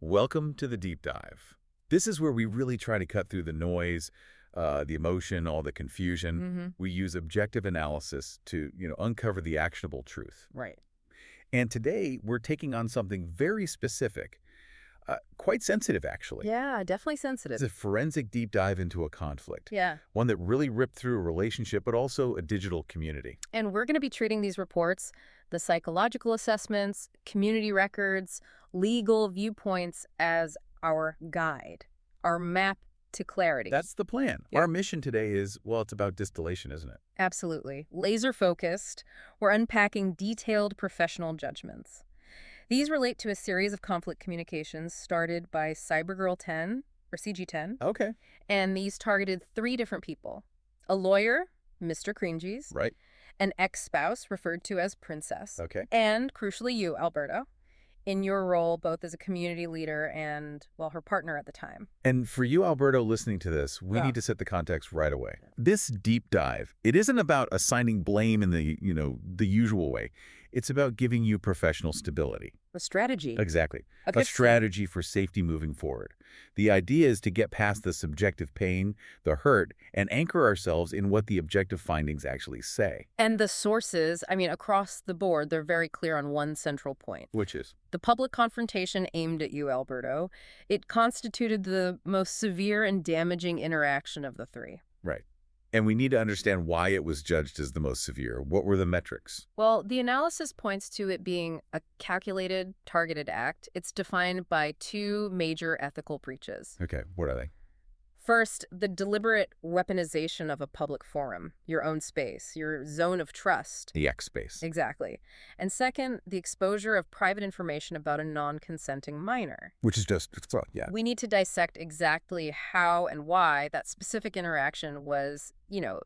Welcome to the deep dive. This is where we really try to cut through the noise, the emotion, all the confusion. We use objective analysis to, uncover the actionable truth. Right. And today we're taking on something very specific, quite sensitive actually. Yeah, definitely It's sensitive. a forensic deep dive into a conflict. Yeah. One that really ripped through a relationship, but also a digital community. And we're going to be treating these reports, the psychological assessments, community records, legal viewpoints as our guide, our map to clarity. That's the plan. Yeah. Our mission today is, well, it's about distillation, isn't it? Absolutely. Laser focused, we're unpacking detailed professional judgments. These relate to a series of conflict communications started by Cybergirl 10, or CG10, Okay. and these targeted 3 different people. A lawyer, Mr. Cringies, Right. an ex-spouse referred to as Princess, Okay. and crucially you, Alberto, in your role both as a community leader and, well, her partner at the time. And for you, Alberto, listening to this, we need to set the context right away. This deep dive, it isn't about assigning blame in the, the usual way. It's about giving you professional stability. A strategy. Exactly. A A good strategy for safety moving forward. The idea is to get past the subjective pain, the hurt, and anchor ourselves in what the objective findings actually say. And the sources, across the board, they're very clear on one central point. Which is? The public confrontation aimed at you, Alberto, it constituted the most severe and damaging interaction of the 3. Right. And we need to understand why it was judged as the most severe. What were the metrics? Well, the analysis points to it being a calculated, targeted act. It's defined by 2 major ethical breaches. Okay, what are they? First, the deliberate weaponization of a public forum, your own space, your zone of trust. The X space. Exactly. And second, the exposure of private information about a non-consenting minor. Which is just, yeah. We need to dissect exactly how and why that specific interaction was,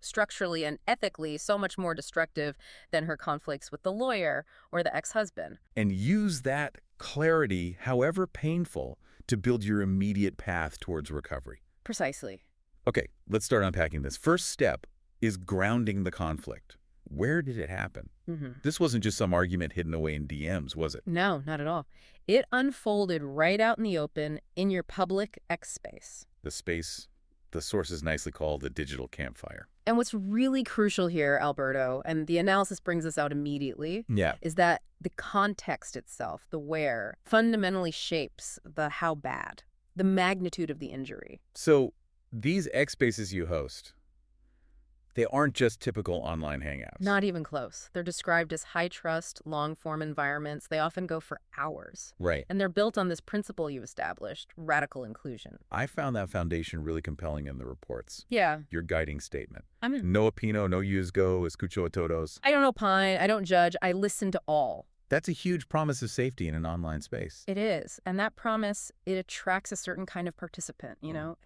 structurally and ethically so much more destructive than her conflicts with the lawyer or the ex-husband. And use that clarity, however painful, to build your immediate path towards recovery. Precisely. Okay, let's start unpacking this. First step is grounding the conflict. Where did it happen? This wasn't just some argument hidden away in DMs, was it? No, not at all. It unfolded right out in the open in your public X space. The space, the source is nicely called a digital campfire. And what's really crucial here, Alberto, and the analysis brings this out immediately, is that the context itself, the where, fundamentally shapes the how bad, the magnitude of the injury. So these X spaces you host, they aren't just typical online hangouts. Not even close. They're described as high-trust, long-form environments. They often go for hours. Right. And they're built on this principle you established, radical inclusion. I found that foundation really compelling in the reports. Yeah. Your guiding statement. I'm in. No opino, no juzgo, escucho a todos. I don't opine, I don't judge, I listen to all. That's a huge promise of safety in an online space. It is. And that promise, it attracts a certain kind of participant,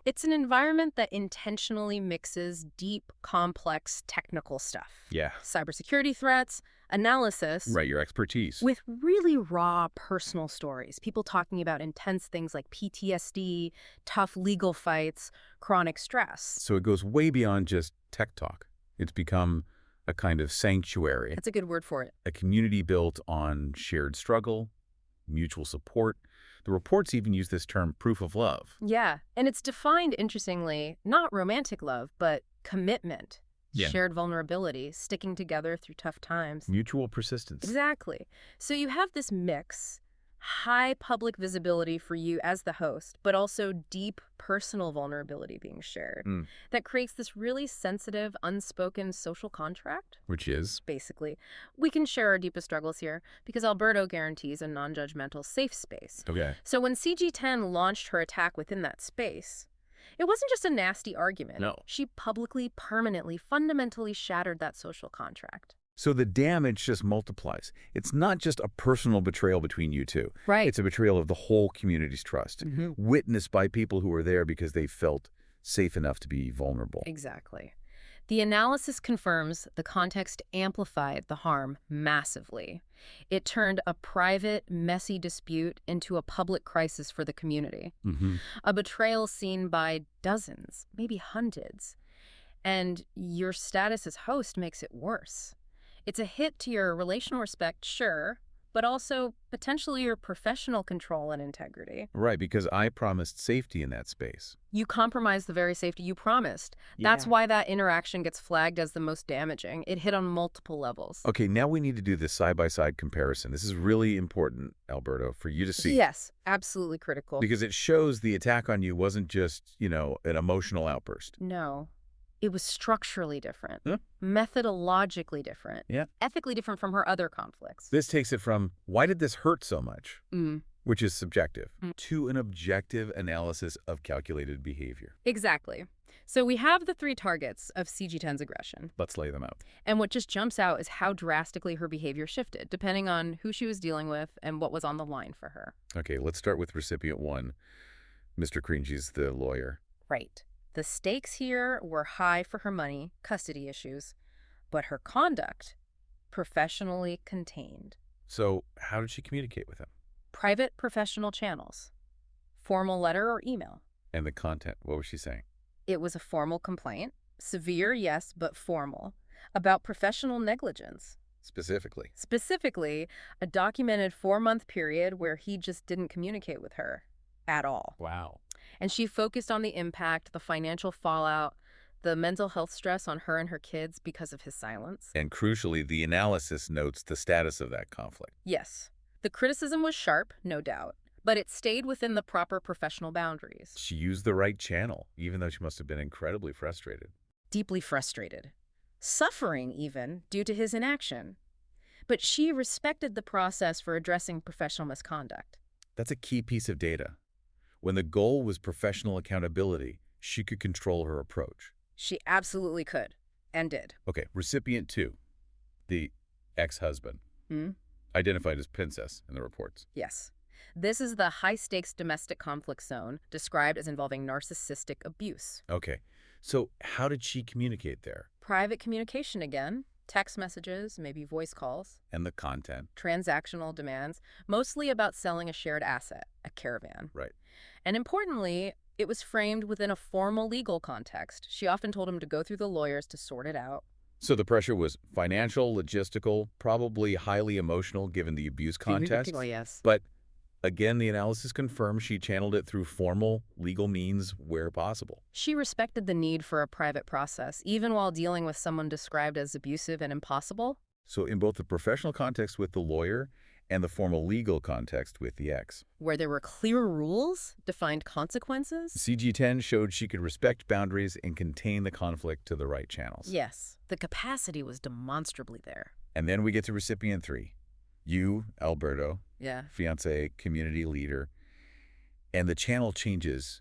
It's an environment that intentionally mixes deep, complex, technical stuff. Yeah. Cybersecurity threats, analysis. Right, your expertise. With really raw personal stories. People talking about intense things like PTSD, tough legal fights, chronic stress. So it goes way beyond just tech talk. It's become a kind of sanctuary. That's a good word for it. A community built on shared struggle, mutual support. The reports even use this term proof of love. Yeah, and it's defined, interestingly, not romantic love, but commitment, shared vulnerability, sticking together through tough times. Mutual persistence. Exactly. So you have this mix, high public visibility for you as the host, but also deep personal vulnerability being shared. That creates this really sensitive, unspoken social contract. Which is? Basically, we can share our deepest struggles here because Alberto guarantees a non-judgmental safe space. Okay. So when CG10 launched her attack within that space, it wasn't just a nasty argument. No. She publicly, permanently, fundamentally shattered that social contract. So the damage just multiplies. It's not just a personal betrayal between you two. Right. It's a betrayal of the whole community's trust, witnessed by people who were there because they felt safe enough to be vulnerable. Exactly. The analysis confirms the context amplified the harm massively. It turned a private, messy dispute into a public crisis for the community. A betrayal seen by dozens, maybe hundreds. And your status as host makes it worse. It's a hit to your relational respect, sure, but also potentially your professional control and integrity. Right, because I promised safety in that space. You compromise the very safety you promised. That's why that interaction gets flagged as the most damaging. It hit on multiple levels. Okay, now we need to do this side-by-side comparison. This is really important, Alberto, for you to see. Yes, absolutely critical. Because it shows the attack on you wasn't just, an emotional outburst. No. It was structurally different, Huh? methodologically different, Yeah. ethically different from her other conflicts. This takes it from, why did this hurt so much, which is subjective, Mm. to an objective analysis of calculated behavior. Exactly. So we have the 3 targets of CG10's aggression. Let's lay them out. And what just jumps out is how drastically her behavior shifted, depending on who she was dealing with and what was on the line for her. Okay, let's start with recipient 1. Mr. Cringy's the lawyer. Right. The stakes here were high for her money, custody issues, but her conduct, professionally contained. So how did she communicate with him? Private professional channels. Formal letter or email. And the content, what was she saying? It was a formal complaint. Severe, yes, but formal. About professional negligence. Specifically? Specifically, a documented 4-month period where he just didn't communicate with her at all. Wow. And she focused on the impact, the financial fallout, the mental health stress on her and her kids because of his silence. And crucially, the analysis notes the status of that conflict. Yes. The criticism was sharp, no doubt, but it stayed within the proper professional boundaries. She used the right channel, even though she must have been incredibly frustrated. Deeply frustrated. Suffering, even, due to his inaction. But she respected the process for addressing professional misconduct. That's a key piece of data. When the goal was professional accountability, she could control her approach. She absolutely could, and did. Okay, recipient 2, the ex-husband, Hmm? identified as Princess in the reports. Yes. This is the high-stakes domestic conflict zone, described as involving narcissistic abuse. Okay, so how did she communicate there? Private communication again, text messages, maybe voice calls, And the content? transactional demands, mostly about selling a shared asset, a caravan. Right. And importantly, it was framed within a formal legal context. She often told him to go through the lawyers to sort it out. So the pressure was financial, logistical, probably highly emotional given the abuse context. Yes. But again, the analysis confirms she channeled it through formal legal means where possible. She respected the need for a private process, even while dealing with someone described as abusive and impossible. So in both the professional context with the lawyer and the formal legal context with the ex. Where there were clear rules, defined consequences. CG10 showed she could respect boundaries and contain the conflict to the right channels. Yes, the capacity was demonstrably there. And then we get to recipient 3. You, Alberto, Yeah. fiancé, community leader, and the channel changes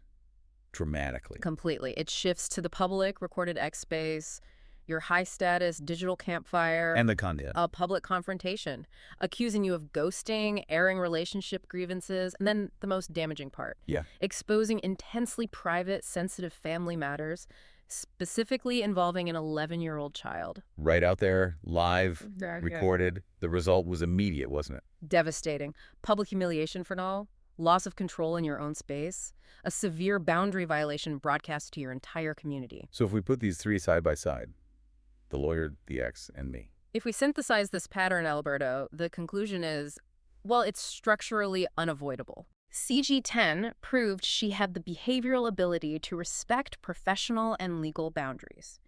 dramatically. Completely. It shifts to the public recorded X space, your high-status digital campfire, And the content. a public confrontation, accusing you of ghosting, airing relationship grievances, and then the most damaging part. Yeah. Exposing intensely private, sensitive family matters, specifically involving an 11-year-old child. Right out there, live, recorded. The result was immediate, wasn't it? Devastating. Public humiliation for all, loss of control in your own space, a severe boundary violation broadcast to your entire community. So if we put these 3 side by side, the lawyer, the ex, and me. If we synthesize this pattern, Alberto, the conclusion is, well, it's structurally unavoidable. CG10 proved she had the behavioral ability to respect professional and legal boundaries.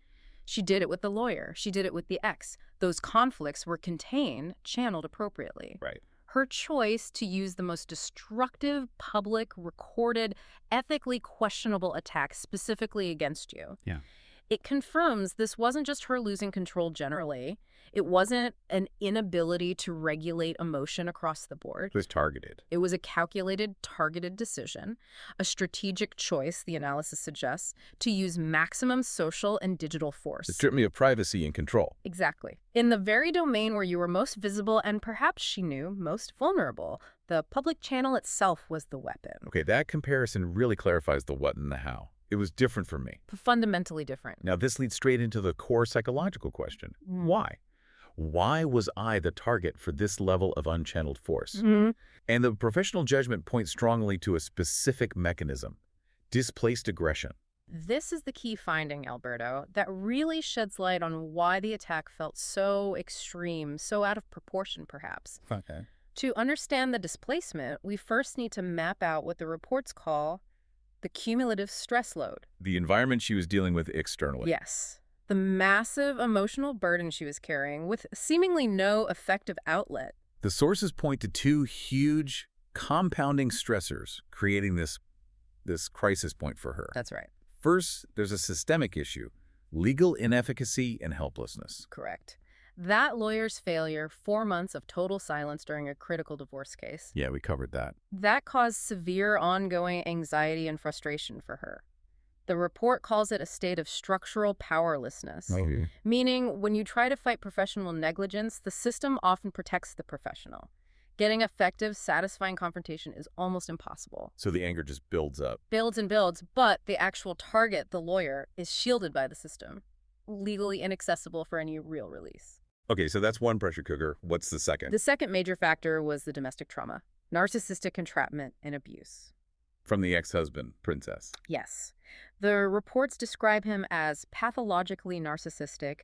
She did it with the lawyer. She did it with the ex. Those conflicts were contained, channeled appropriately. Right. Her choice to use the most destructive, public, recorded, ethically questionable attack specifically against you. Yeah. It confirms this wasn't just her losing control generally. It wasn't an inability to regulate emotion across the board. It was targeted. It was a calculated, targeted decision, a strategic choice, the analysis suggests, to use maximum social and digital force. To strip me of privacy and control. Exactly. In the very domain where you were most visible and perhaps, she knew, most vulnerable, the public channel itself was the weapon. Okay, that comparison really clarifies the what and the how. It was different for me. Fundamentally different. Now, this leads straight into the core psychological question. Why? Why was I the target for this level of unchanneled force? And the professional judgment points strongly to a specific mechanism, displaced aggression. This is the key finding, Alberto, that really sheds light on why the attack felt so extreme, so out of proportion, perhaps. Okay. To understand the displacement, we first need to map out what the reports call the cumulative stress load. The environment she was dealing with externally. Yes. The massive emotional burden she was carrying with seemingly no effective outlet. The sources point to two huge compounding stressors creating this crisis point for her. That's right. First, there's a systemic issue, legal inefficacy and helplessness. Correct. That lawyer's failure, 4 months of total silence during a critical divorce case. Yeah, we covered that. That caused severe ongoing anxiety and frustration for her. The report calls it a state of structural powerlessness, meaning when you try to fight professional negligence, the system often protects the professional. Getting effective, satisfying confrontation is almost impossible. So the anger just builds up. Builds and builds, but the actual target, the lawyer, is shielded by the system, legally inaccessible for any real release. Okay, so that's one pressure cooker. What's the second? The second major factor was the domestic trauma, narcissistic entrapment and abuse. From the ex-husband, Princess. Yes. The reports describe him as pathologically narcissistic,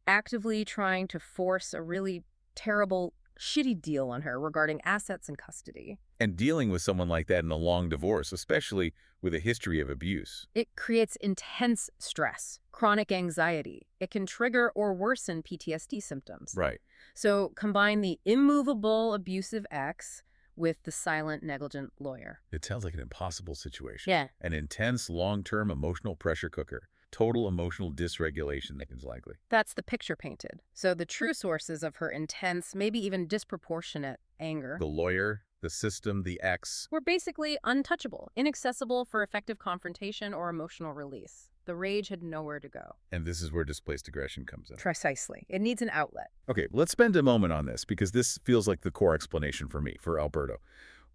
actively trying to force a really terrible, shitty deal on her regarding assets and custody. And dealing with someone like that in a long divorce, especially with a history of abuse. It creates intense stress, chronic anxiety. It can trigger or worsen PTSD symptoms. Right. So combine the immovable, abusive ex with the silent, negligent lawyer. It sounds like an impossible situation. Yeah. An intense, long-term emotional pressure cooker. Total emotional dysregulation is likely. That's the picture painted. So the true sources of her intense, maybe even disproportionate anger The lawyer, the system, the ex. were basically untouchable, inaccessible for effective confrontation or emotional release. The rage had nowhere to go. And this is where displaced aggression comes in. Precisely. It needs an outlet. Okay, let's spend a moment on this because this feels like the core explanation for me, for Alberto.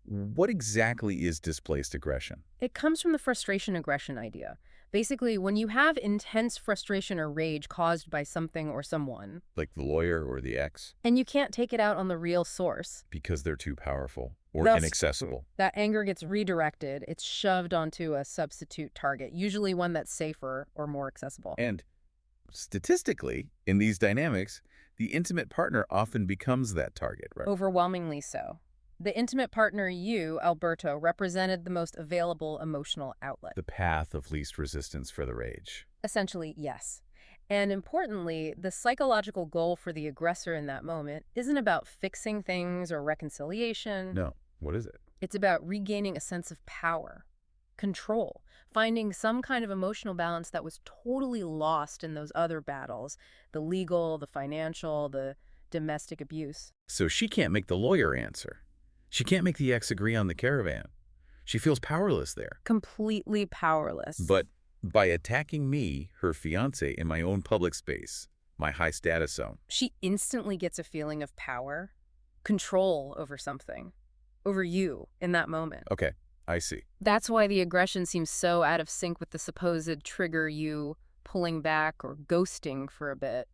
What exactly is displaced aggression? It comes from the frustration-aggression idea. Basically, when you have intense frustration or rage caused by something or someone, Like the lawyer or the ex? and you can't take it out on the real source, Because they're too powerful or Thus- inaccessible. that anger gets redirected. It's shoved onto a substitute target, usually one that's safer or more accessible. And statistically, in these dynamics, the intimate partner often becomes that target, right? Overwhelmingly so. The intimate partner, you, Alberto, represented the most available emotional outlet. The path of least resistance for the rage. Essentially, yes. And importantly, the psychological goal for the aggressor in that moment isn't about fixing things or reconciliation. No. What is it? It's about regaining a sense of power, control, finding some kind of emotional balance that was totally lost in those other battles, the legal, the financial, the domestic abuse. So she can't make the lawyer answer. She can't make the ex agree on the caravan. She feels powerless there. Completely powerless. But by attacking me, her fiancé, in my own public space, my high status zone. She instantly gets a feeling of power, control over something, over you in that moment. Okay, I see. That's why the aggression seems so out of sync with the supposed trigger you pulling back or ghosting for a bit.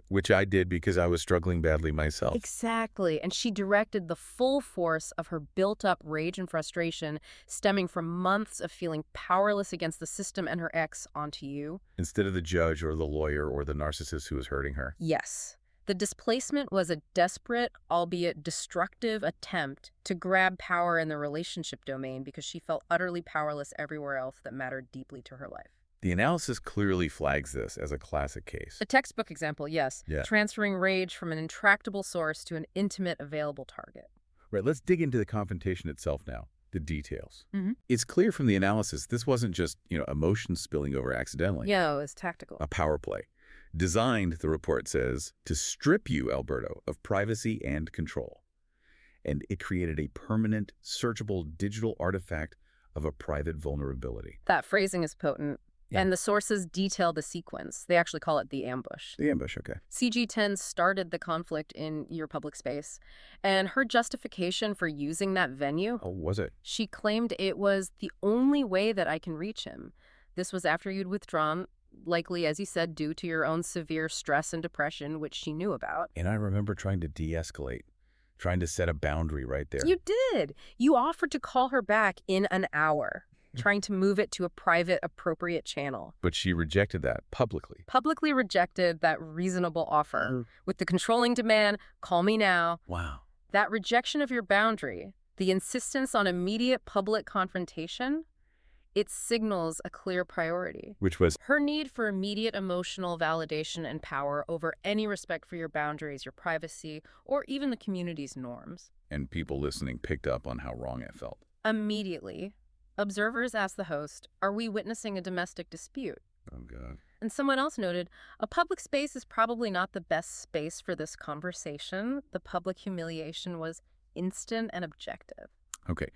Which I did because I was struggling badly myself. Exactly. And she directed the full force of her built-up rage and frustration stemming from months of feeling powerless against the system and her ex onto you. Instead of the judge or the lawyer or the narcissist who was hurting her. Yes. The displacement was a desperate, albeit destructive attempt to grab power in the relationship domain because she felt utterly powerless everywhere else that mattered deeply to her life. The analysis clearly flags this as a classic case. A textbook example, yes. Yeah. Transferring rage from an intractable source to an intimate, available target. Right, let's dig into the confrontation itself now, the details. Mhm. It's clear from the analysis this wasn't just, emotions spilling over accidentally. Yeah, it was tactical. A power play. Designed, the report says, to strip you, Alberto, of privacy and control. And it created a permanent, searchable digital artifact of a private vulnerability. That phrasing is potent. Yeah. And the sources detail the sequence. They actually call it the ambush. The ambush, okay. CG10 started the conflict in your public space. And her justification for using that venue, Oh, was it? she claimed it was the only way that I can reach him. This was after you'd withdrawn, likely, as you said, due to your own severe stress and depression, which she knew about. And I remember trying to de-escalate, trying to set a boundary right there. You did. You offered to call her back in an hour, trying to move it to a private, appropriate channel. But she rejected that publicly. Publicly rejected that reasonable offer with the controlling demand, call me now. Wow. That rejection of your boundary, the insistence on immediate public confrontation, it signals a clear priority. Which was, Her need for immediate emotional validation and power over any respect for your boundaries, your privacy, or even the community's norms. and people listening picked up on how wrong it felt. Immediately, observers asked the host, "Are we witnessing a domestic dispute?" Oh, God. And someone else noted, "A public space is probably not the best space for this conversation." The public humiliation was instant and objective. Okay,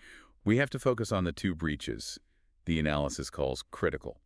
we have to focus on the two breaches the analysis calls critical,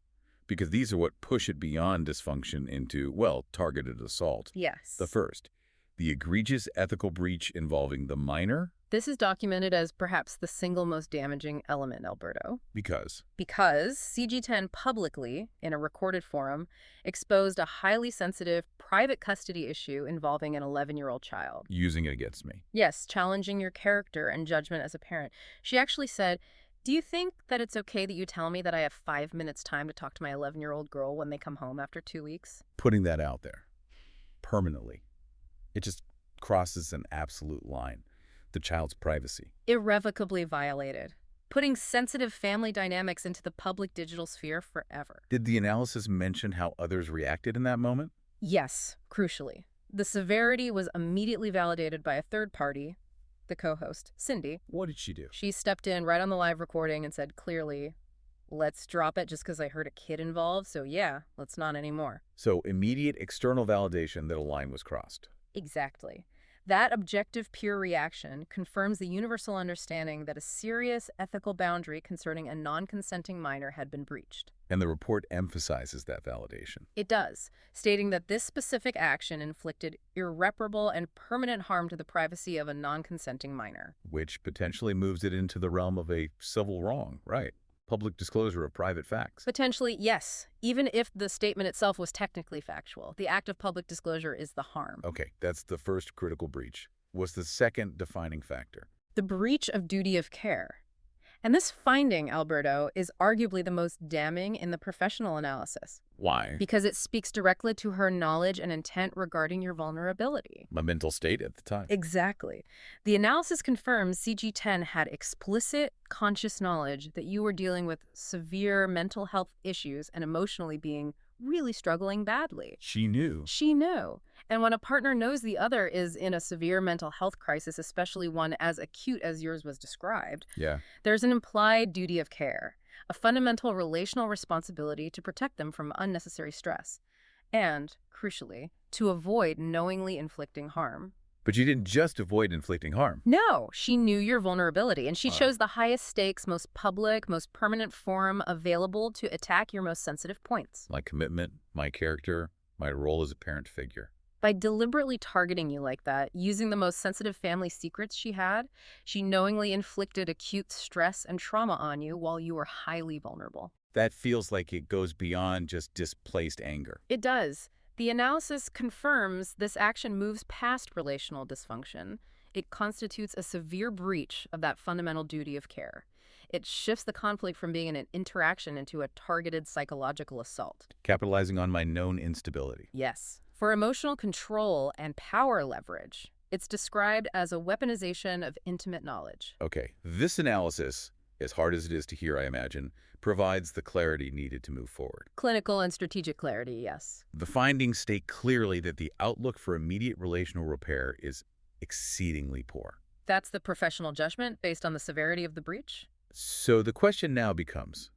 because these are what push it beyond dysfunction into, well, targeted assault. Yes. The first, the egregious ethical breach involving the minor, This is documented as perhaps the single most damaging element, Alberto. because Because CG10 publicly, in a recorded forum, exposed a highly sensitive private custody issue involving an 11-year-old child. using it against me. Yes, challenging your character and judgment as a parent. She actually said, "Do you think that it's okay that you tell me that I have 5 minutes time to talk to my 11-year-old girl when they come home after 2 weeks?" Putting that out there, permanently, it just crosses an absolute line. The child's privacy. Irrevocably violated. Putting sensitive family dynamics into the public digital sphere forever. Did the analysis mention how others reacted in that moment? Yes, crucially. The severity was immediately validated by a third party, the co-host, Cindy. What did she do? She stepped in right on the live recording and said clearly, "Let's drop it just because I heard a kid involved, so yeah, let's not anymore." So immediate external validation that a line was crossed. Exactly. That objective peer reaction confirms the universal understanding that a serious ethical boundary concerning a non-consenting minor had been breached. And the report emphasizes that validation. It does, stating that this specific action inflicted irreparable and permanent harm to the privacy of a non-consenting minor. Which potentially moves it into the realm of a civil wrong, right? Public disclosure of private facts. Potentially, yes, even if the statement itself was technically factual. The act of public disclosure is the harm. Okay, that's the first critical breach. What's the second defining factor? The breach of duty of care. And this finding, Alberto, is arguably the most damning in the professional analysis. Why? Because it speaks directly to her knowledge and intent regarding your vulnerability. My mental state at the time. Exactly. The analysis confirms CG10 had explicit, conscious knowledge that you were dealing with severe mental health issues and emotionally being really struggling badly. She knew. She knew. And when a partner knows the other is in a severe mental health crisis, especially one as acute as yours was described, Yeah. there's an implied duty of care, a fundamental relational responsibility to protect them from unnecessary stress, and, crucially, to avoid knowingly inflicting harm. But you didn't just avoid inflicting harm. No, she knew your vulnerability, and she chose the highest stakes, most public, most permanent forum available to attack your most sensitive points. My commitment, my character, my role as a parent figure. By deliberately targeting you like that, using the most sensitive family secrets she had, she knowingly inflicted acute stress and trauma on you while you were highly vulnerable. That feels like it goes beyond just displaced anger. It does. The analysis confirms this action moves past relational dysfunction. It constitutes a severe breach of that fundamental duty of care. It shifts the conflict from being an interaction into a targeted psychological assault. Capitalizing on my known instability. Yes. For emotional control and power leverage, it's described as a weaponization of intimate knowledge. Okay, this analysis, as hard as it is to hear, I imagine, provides the clarity needed to move forward. Clinical and strategic clarity, yes. The findings state clearly that the outlook for immediate relational repair is exceedingly poor. That's the professional judgment based on the severity of the breach? So the question now becomes,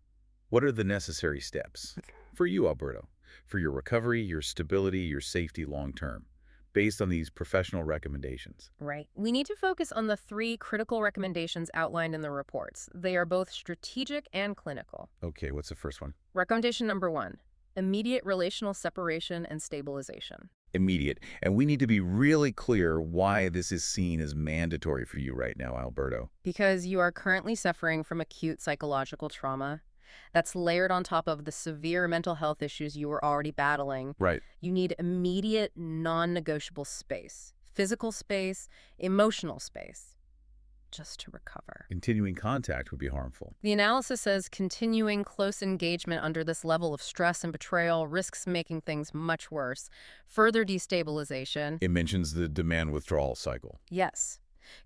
what are the necessary steps for you, Alberto, for your recovery, your stability, your safety long-term, based on these professional recommendations? Right. We need to focus on the 3 critical recommendations outlined in the reports. They are both strategic and clinical. Okay, what's the first one? Recommendation number 1, immediate relational separation and stabilization. Immediate. And we need to be really clear why this is seen as mandatory for you right now, Alberto. Because you are currently suffering from acute psychological trauma that's layered on top of the severe mental health issues you were already battling. Right. You need immediate, non-negotiable space, physical space, emotional space, just to recover. Continuing contact would be harmful. The analysis says continuing close engagement under this level of stress and betrayal risks making things much worse. Further destabilization. It mentions the demand withdrawal cycle. Yes.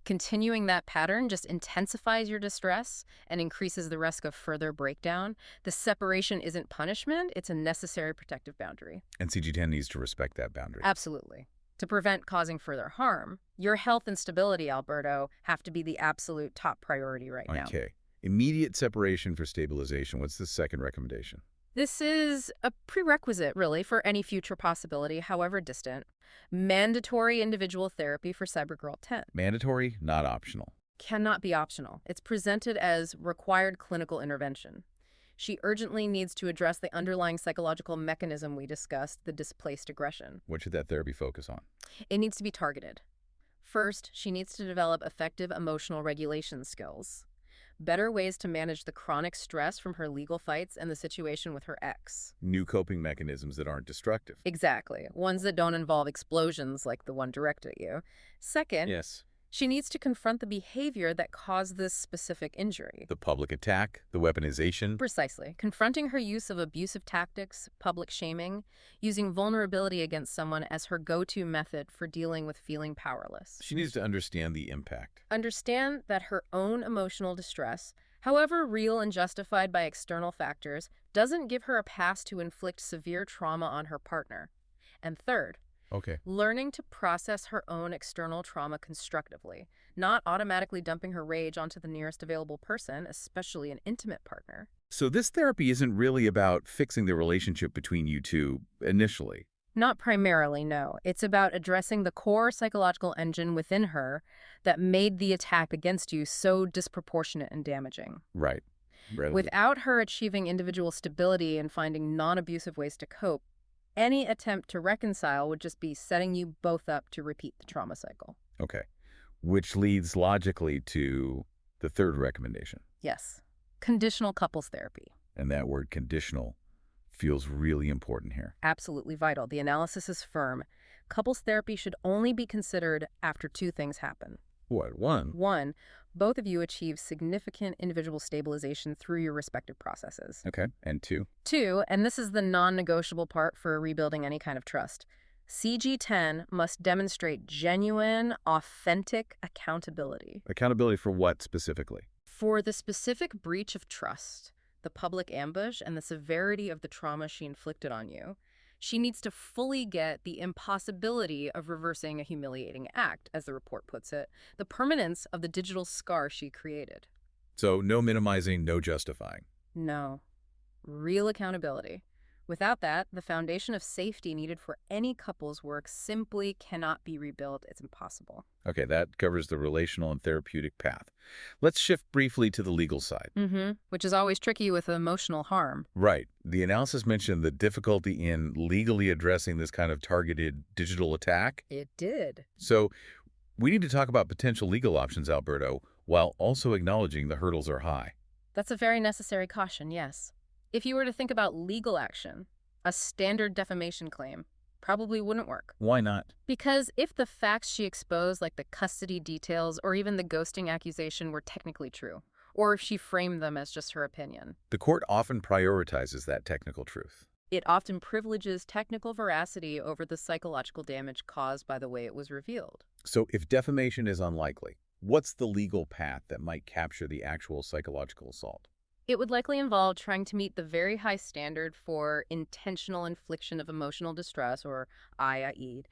Continuing that pattern just intensifies your distress and increases the risk of further breakdown. The separation isn't punishment, it's a necessary protective boundary. And CG10 needs to respect that boundary. Absolutely. To prevent causing further harm, your health and stability, Alberto, have to be the absolute top priority right now. Okay. Immediate separation for stabilization. What's the second recommendation? This is a prerequisite, really, for any future possibility, however distant. Mandatory individual therapy for Cybergirl 10. Mandatory, not optional. Cannot be optional. It's presented as required clinical intervention. She urgently needs to address the underlying psychological mechanism we discussed, the displaced aggression. What should that therapy focus on? It needs to be targeted. First, she needs to develop effective emotional regulation skills. Better ways to manage the chronic stress from her legal fights and the situation with her ex. New coping mechanisms that aren't destructive. Exactly. Ones that don't involve explosions like the one directed at you. Second, Yes. she needs to confront the behavior that caused this specific injury. The public attack, the weaponization. Precisely. Confronting her use of abusive tactics, public shaming, using vulnerability against someone as her go-to method for dealing with feeling powerless. She needs to understand the impact. Understand that her own emotional distress, however real and justified by external factors, doesn't give her a pass to inflict severe trauma on her partner. And third, Okay. learning to process her own external trauma constructively, not automatically dumping her rage onto the nearest available person, especially an intimate partner. So this therapy isn't really about fixing the relationship between you two initially. Not primarily, no. It's about addressing the core psychological engine within her that made the attack against you so disproportionate and damaging. Right. Without her achieving individual stability and finding non-abusive ways to cope, any attempt to reconcile would just be setting you both up to repeat the trauma cycle. Okay. Which leads logically to the third recommendation. Yes. Conditional couples therapy. And that word conditional feels really important here. Absolutely vital. The analysis is firm. Couples therapy should only be considered after two things happen. What? One? One, both of you achieve significant individual stabilization through your respective processes. Okay. And two? Two, and this is the non-negotiable part for rebuilding any kind of trust, CG10 must demonstrate genuine, authentic accountability. Accountability for what specifically? For the specific breach of trust, the public ambush, and the severity of the trauma she inflicted on you. She needs to fully get the impossibility of reversing a humiliating act, as the report puts it, the permanence of the digital scar she created. So no minimizing, no justifying. No. Real accountability. Without that, the foundation of safety needed for any couple's work simply cannot be rebuilt. It's impossible. Okay, that covers the relational and therapeutic path. Let's shift briefly to the legal side. Which is always tricky with emotional harm. Right. The analysis mentioned the difficulty in legally addressing this kind of targeted digital attack. It did. So we need to talk about potential legal options, Alberto, while also acknowledging the hurdles are high. That's a very necessary caution, yes. If you were to think about legal action, a standard defamation claim probably wouldn't work. Why not? Because if the facts she exposed, like the custody details or even the ghosting accusation, were technically true, or if she framed them as just her opinion, The court often prioritizes that technical truth. it often privileges technical veracity over the psychological damage caused by the way it was revealed. So if defamation is unlikely, what's the legal path that might capture the actual psychological assault? It would likely involve trying to meet the very high standard for intentional infliction of emotional distress, or IIED,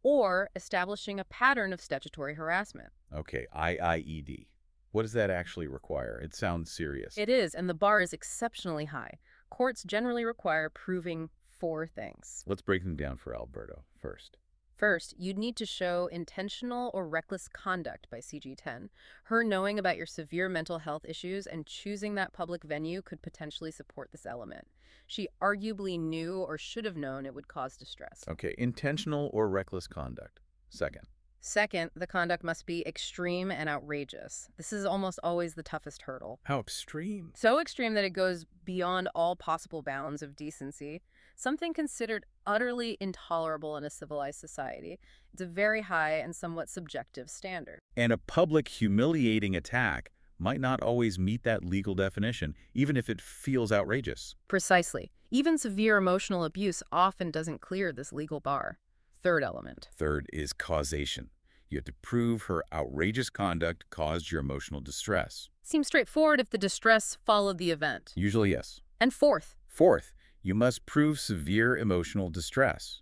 or establishing a pattern of statutory harassment. Okay, IIED. What does that actually require? It sounds serious. It is, and the bar is exceptionally high. Courts generally require proving 4 things. Let's break them down for Alberto first. First, you'd need to show intentional or reckless conduct by CG10. Her knowing about your severe mental health issues and choosing that public venue could potentially support this element. She arguably knew or should have known it would cause distress. Okay, intentional or reckless conduct. Second. Second, the conduct must be extreme and outrageous. This is almost always the toughest hurdle. How extreme? So extreme that it goes beyond all possible bounds of decency. Something considered utterly intolerable in a civilized society. It's a very high and somewhat subjective standard. And a public humiliating attack might not always meet that legal definition, even if it feels outrageous. Precisely. Even severe emotional abuse often doesn't clear this legal bar. Third element. Third is causation. You have to prove her outrageous conduct caused your emotional distress. Seems straightforward if the distress followed the event. Usually, yes. And fourth, Fourth, you must prove severe emotional distress.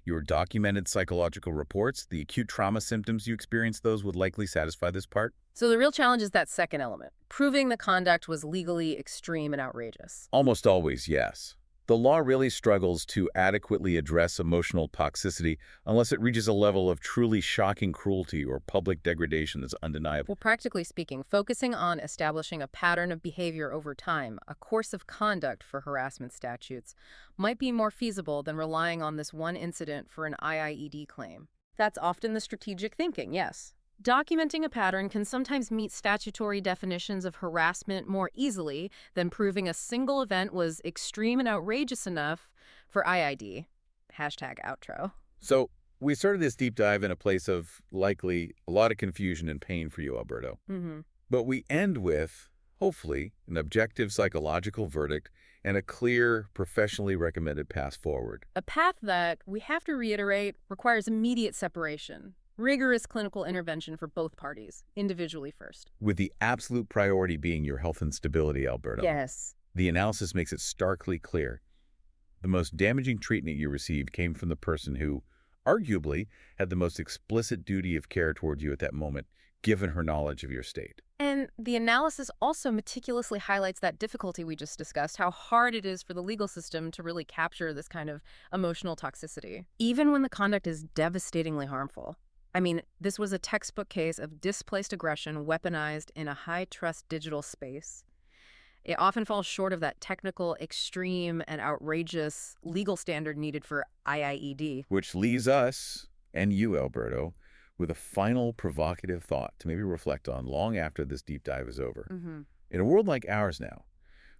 Your documented psychological reports, the acute trauma symptoms you experienced, those would likely satisfy this part. so the real challenge is that second element, proving the conduct was legally extreme and outrageous. Almost always, yes. The law really struggles to adequately address emotional toxicity unless it reaches a level of truly shocking cruelty or public degradation that's undeniable. Well, practically speaking, focusing on establishing a pattern of behavior over time, a course of conduct for harassment statutes, might be more feasible than relying on this one incident for an IIED claim. That's often the strategic thinking, yes. Documenting a pattern can sometimes meet statutory definitions of harassment more easily than proving a single event was extreme and outrageous enough for IID. Hashtag outro. So we started this deep dive in a place of likely a lot of confusion and pain for you, Alberto. But we end with, hopefully, an objective psychological verdict and a clear, professionally recommended path forward. A path that, we have to reiterate, requires immediate separation. Rigorous clinical intervention for both parties, individually first. With the absolute priority being your health and stability, Alberto. Yes. The analysis makes it starkly clear. The most damaging treatment you received came from the person who, arguably, had the most explicit duty of care toward you at that moment, given her knowledge of your state. And the analysis also meticulously highlights that difficulty we just discussed, how hard it is for the legal system to really capture this kind of emotional toxicity, even when the conduct is devastatingly harmful. I mean, this was a textbook case of displaced aggression weaponized in a high-trust digital space. It often falls short of that technical, extreme, and outrageous legal standard needed for IIED. Which leaves us, and you, Alberto, with a final provocative thought to maybe reflect on long after this deep dive is over. In a world like ours now,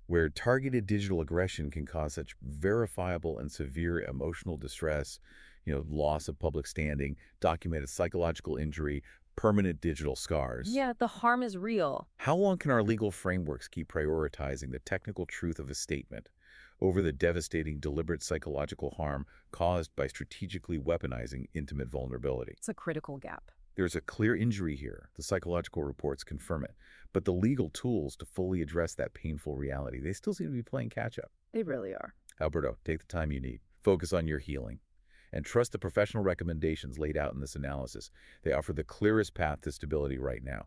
where targeted digital aggression can cause such verifiable and severe emotional distress, loss of public standing, documented psychological injury, permanent digital scars. Yeah, the harm is real. How long can our legal frameworks keep prioritizing the technical truth of a statement over the devastating, deliberate psychological harm caused by strategically weaponizing intimate vulnerability? It's a critical gap. There's a clear injury here. The psychological reports confirm it. But the legal tools to fully address that painful reality, they still seem to be playing catch-up. They really are. Alberto, take the time you need. Focus on your healing. And trust the professional recommendations laid out in this analysis. They offer the clearest path to stability right now.